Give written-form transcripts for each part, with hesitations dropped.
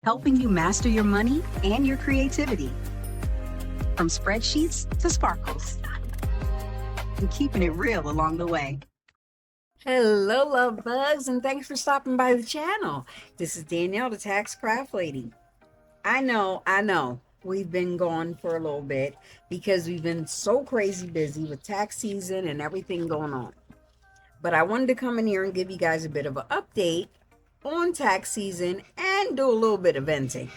helping you master your money and your creativity. From spreadsheets to sparkles, and keeping it real along the way. Hello, love bugs, and thanks for stopping by the channel. This is Danielle, the Tax Craft Lady. I know, we've been gone for a little bit because we've been so crazy busy with tax season and everything going on. But I wanted to come in here and give you guys a bit of an update on tax season and do a little bit of venting,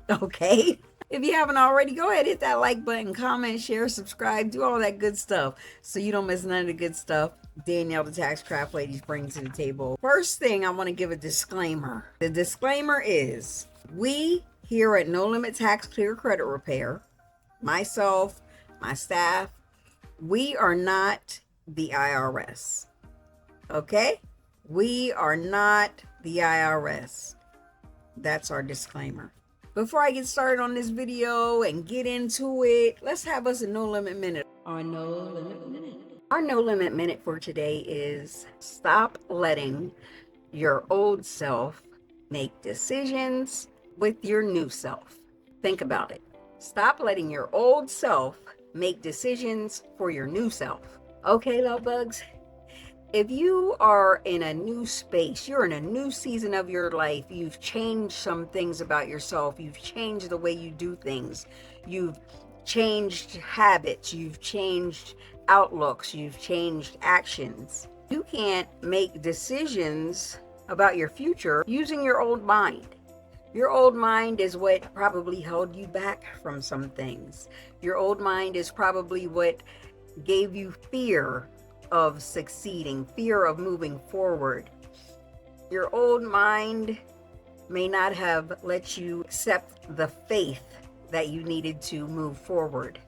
okay? If you haven't already, go ahead, hit that like button, comment, share, subscribe, do all that good stuff so you don't miss none of the good stuff Danielle, the Tax Craft Lady, brings to the table. First thing, I want to give a disclaimer. The disclaimer is we here at No Limit Tax Clear Credit Repair, myself, my staff, we are not the IRS. Okay? We are not the IRS. That's our disclaimer. Before I get started on this video and get into it, let's have us a No Limit Minute. Our No Limit Minute. Our No Limit Minute for today is stop letting your old self make decisions with your new self. Think about it. Stop letting your old self make decisions for your new self. Okay, love bugs? If you are in a new space, you're in a new season of your life, you've changed some things about yourself, you've changed the way you do things, you've changed habits, you've changed outlooks, you've changed actions. You can't make decisions about your future using your old mind. Your old mind is what probably held you back from some things. Your old mind is probably what gave you fear of succeeding, fear of moving forward. Your old mind may not have let you accept the faith that you needed to move forward.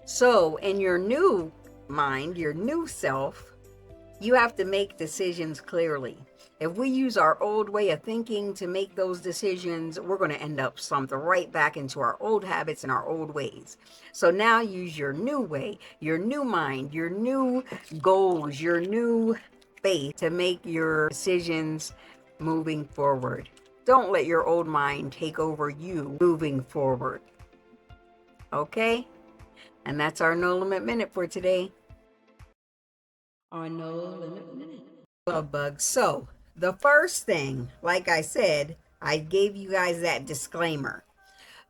So in your new mind, your new self, you have to make decisions clearly. If we use our old way of thinking to make those decisions, we're going to end up slumped right back into our old habits and our old ways. So now use your new way, your new mind, your new goals, your new faith to make your decisions moving forward. Don't let your old mind take over you moving forward. Okay? And that's our No Limit Minute for today. Our No Limit Minute. Love bugs. So, the first thing, like I said, I gave you guys that disclaimer.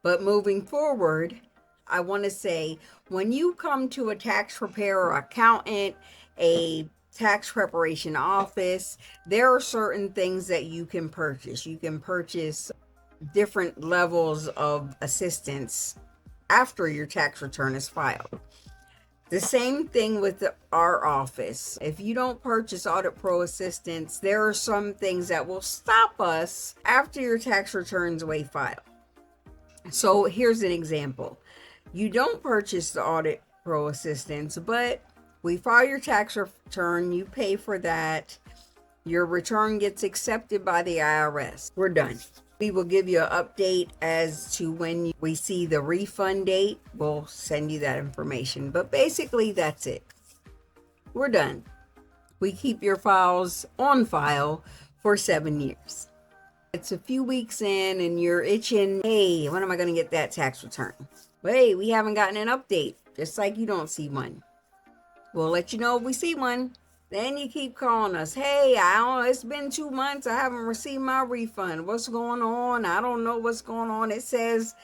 But moving forward, I want to say when you come to a tax preparer, accountant, a tax preparation office, there are certain things that you can purchase. You can purchase different levels of assistance after your tax return is filed. The same thing with our office. If you don't purchase Audit Pro assistance, there are some things that will stop us after your tax returns way filed. So here's an example. You don't purchase the Audit Pro assistance, but we file your tax return, you pay for that, your return gets accepted by the IRS. We're done. We will give you an update as to when we see the refund date. We'll send you that information. But basically, that's it. We're done. We keep your files on file for 7 years. It's a few weeks in and you're itching, hey, when am I going to get that tax return? But hey, we haven't gotten an update, just like you don't see one. We'll let you know if we see one. Then you keep calling us. Hey, it's been 2 months. I haven't received my refund. What's going on? I don't know what's going on. It says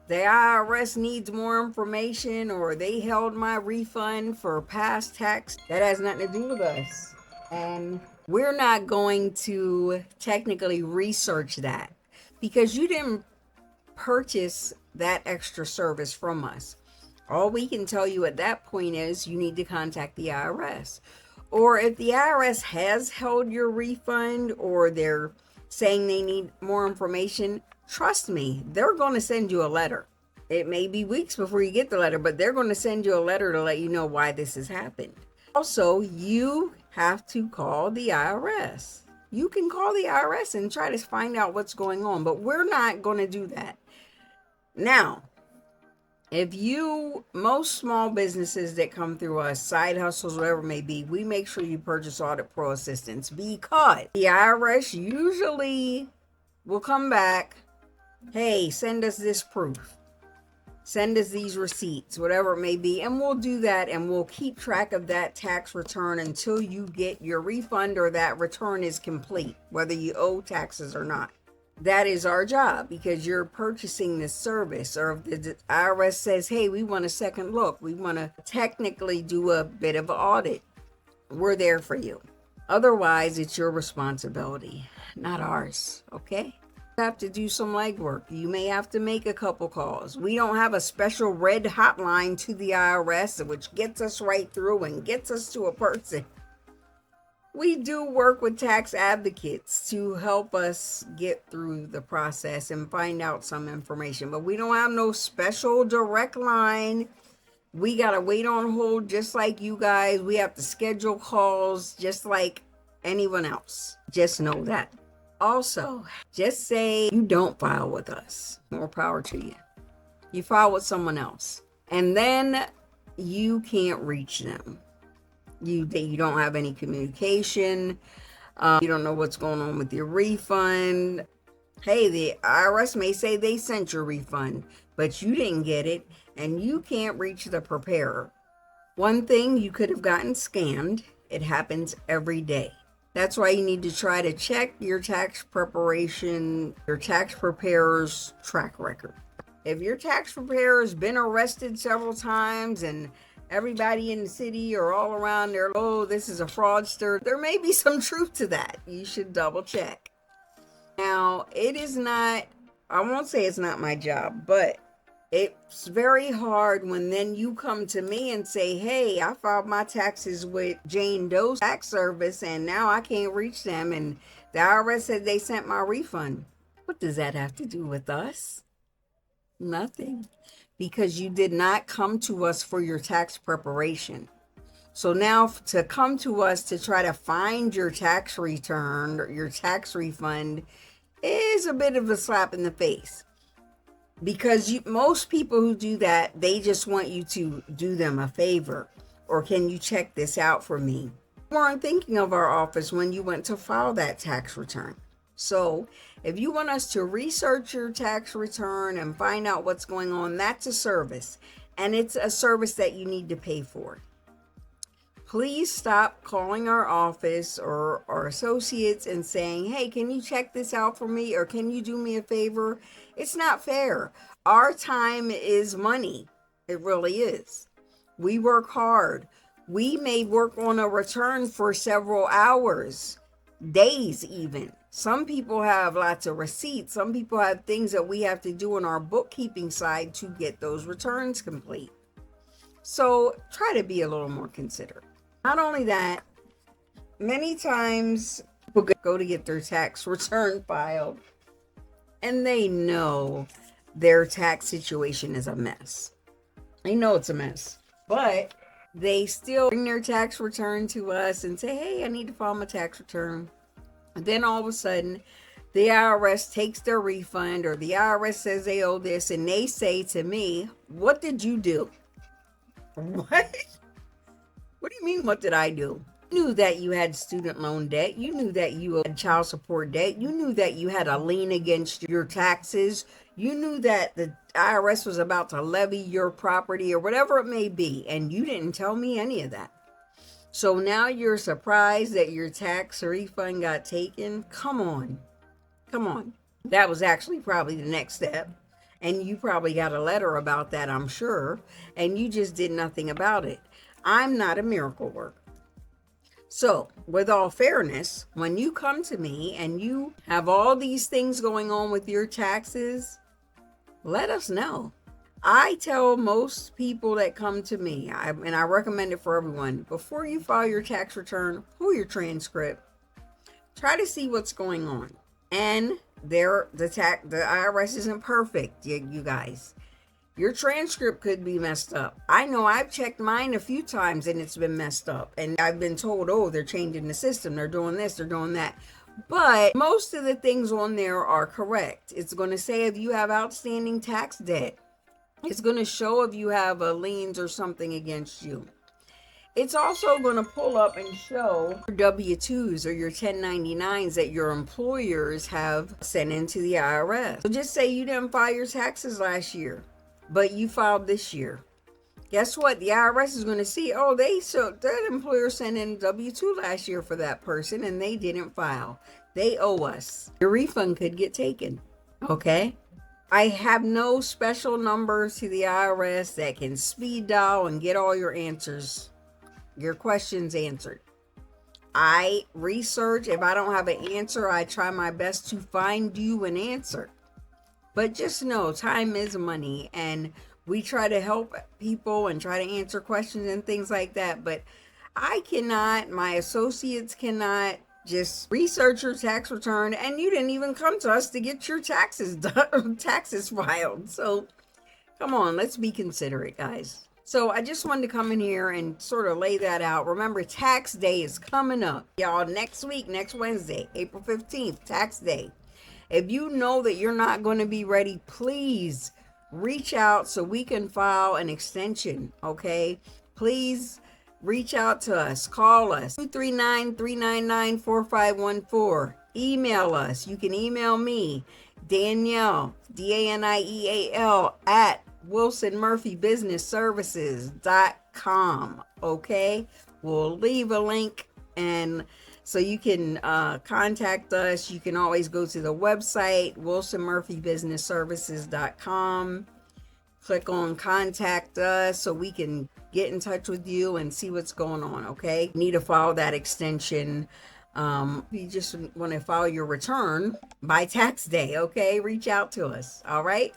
the IRS needs more information or they held my refund for past tax. That has nothing to do with us. And we're not going to technically research that because you didn't purchase that extra service from us. All we can tell you at that point is you need to contact the IRS. Or if the IRS has held your refund or they're saying they need more information, trust me, they're going to send you a letter. It may be weeks before you get the letter, but they're going to send you a letter to let you know why this has happened. Also, you have to call the IRS. You can call the IRS and try to find out what's going on, but we're not going to do that. Now, if most small businesses that come through us, side hustles, whatever it may be, we make sure you purchase Audit Pro assistance because the IRS usually will come back hey, send us this proof. Send us these receipts, whatever it may be, and we'll do that, and we'll keep track of that tax return until you get your refund or that return is complete, whether you owe taxes or not. That is our job, because you're purchasing this service. Or if the IRS says, hey, we want a second look, we want to technically do a bit of an audit, we're there for you. Otherwise, it's your responsibility, not ours, okay? You have to do some legwork. You may have to make a couple calls. We don't have a special red hotline to the IRS, which gets us right through and gets us to a person. We do work with tax advocates to help us get through the process and find out some information, but we don't have no special direct line. We got to wait on hold just like you guys. We have to schedule calls just like anyone else. Just know that. Also, just say you don't file with us. More power to you. You file with someone else, and then you can't reach them. You don't have any communication. You don't know what's going on with your refund. Hey, the IRS may say they sent your refund, but you didn't get it, and you can't reach the preparer. One thing, you could have gotten scammed. It happens every day. That's why you need to try to check your tax preparation, your tax preparer's track record. If your tax preparer has been arrested several times and everybody in the city or all around there, oh, this is a fraudster, there may be some truth to that. You should double check. Now, it is not, I won't say it's not my job, but it's very hard when then you come to me and say, hey, I filed my taxes with Jane Doe's tax service and now I can't reach them, and the IRS said they sent my refund. What does that have to do with us? Nothing. Because you did not come to us for your tax preparation. So now to come to us to try to find your tax return or your tax refund is a bit of a slap in the face. Because most people who do that, they just want you to do them a favor. Or can you check this out for me? You weren't thinking of our office when you went to file that tax return. So if you want us to research your tax return and find out what's going on, that's a service. And it's a service that you need to pay for. Please stop calling our office or our associates and saying, hey, can you check this out for me? Or can you do me a favor? It's not fair. Our time is money. It really is. We work hard. We may work on a return for several hours, days even. Some people have lots of receipts. Some people have things that we have to do on our bookkeeping side to get those returns complete. So try to be a little more considerate. Not only that, many times people go to get their tax return filed and they know their tax situation is a mess. They know it's a mess, but they still bring their tax return to us and say, hey, I need to file my tax return. And then all of a sudden, the IRS takes their refund, or the IRS says they owe this, and they say to me, what did you do? What? What do you mean, what did I do? You knew that you had student loan debt. You knew that you had child support debt. You knew that you had a lien against your taxes. You knew that the IRS was about to levy your property or whatever it may be, and you didn't tell me any of that. So now you're surprised that your tax refund got taken? Come on. Come on. That was actually probably the next step. And you probably got a letter about that, I'm sure. And you just did nothing about it. I'm not a miracle worker. So, with all fairness, when you come to me and you have all these things going on with your taxes, let us know. I tell most people that come to me, and I recommend it for everyone, before you file your tax return, pull your transcript, try to see what's going on. And the IRS isn't perfect, you guys. Your transcript could be messed up. I know I've checked mine a few times and it's been messed up. And I've been told, oh, they're changing the system, they're doing this, they're doing that. But most of the things on there are correct. It's going to say if you have outstanding tax debt. It's going to show if you have a liens or something against you. It's also going to pull up and show your W-2s or your 1099s that your employers have sent into the IRS. So just say you didn't file your taxes last year, but you filed this year. Guess what? The IRS is going to see, oh, that employer sent in W-2 last year for that person and they didn't file. They owe us. Your refund could get taken. Okay? I have no special numbers to the IRS that can speed dial and get all your answers, your questions answered. I research. If I don't have an answer, I try my best to find you an answer. But just know, time is money, and we try to help people and try to answer questions and things like that. But I cannot, my associates cannot just research your tax return, and you didn't even come to us to get your taxes done, taxes filed. So come on, let's be considerate, guys. So I just wanted to come in here and sort of lay that out. Remember, tax day is coming up, y'all. Next week, next Wednesday, April 15th, tax day. If you know that you're not going to be ready, please reach out so we can file an extension, okay? Please reach out to us. Call us, 239-399-4514. Email us. You can email me, Danielle, Daniel, at wilsonmurphybusinessservices.com, okay? We'll leave a link, and so you can contact us. You can always go to the website, wilsonmurphybusinessservices.com. Click on contact us so we can get in touch with you and see what's going on, okay? You need to file that extension. You just want to file your return by tax day, okay? Reach out to us, all right?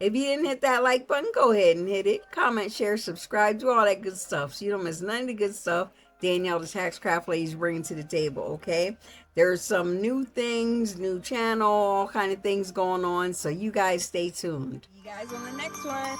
If you didn't hit that like button, go ahead and hit it. Comment, share, subscribe, do all that good stuff so you don't miss none of the good stuff Danielle, the Tax Craft Lady, is bringing to the table, okay? There's some new things, new channel, all kind of things going on, so you guys stay tuned. You guys on the next one.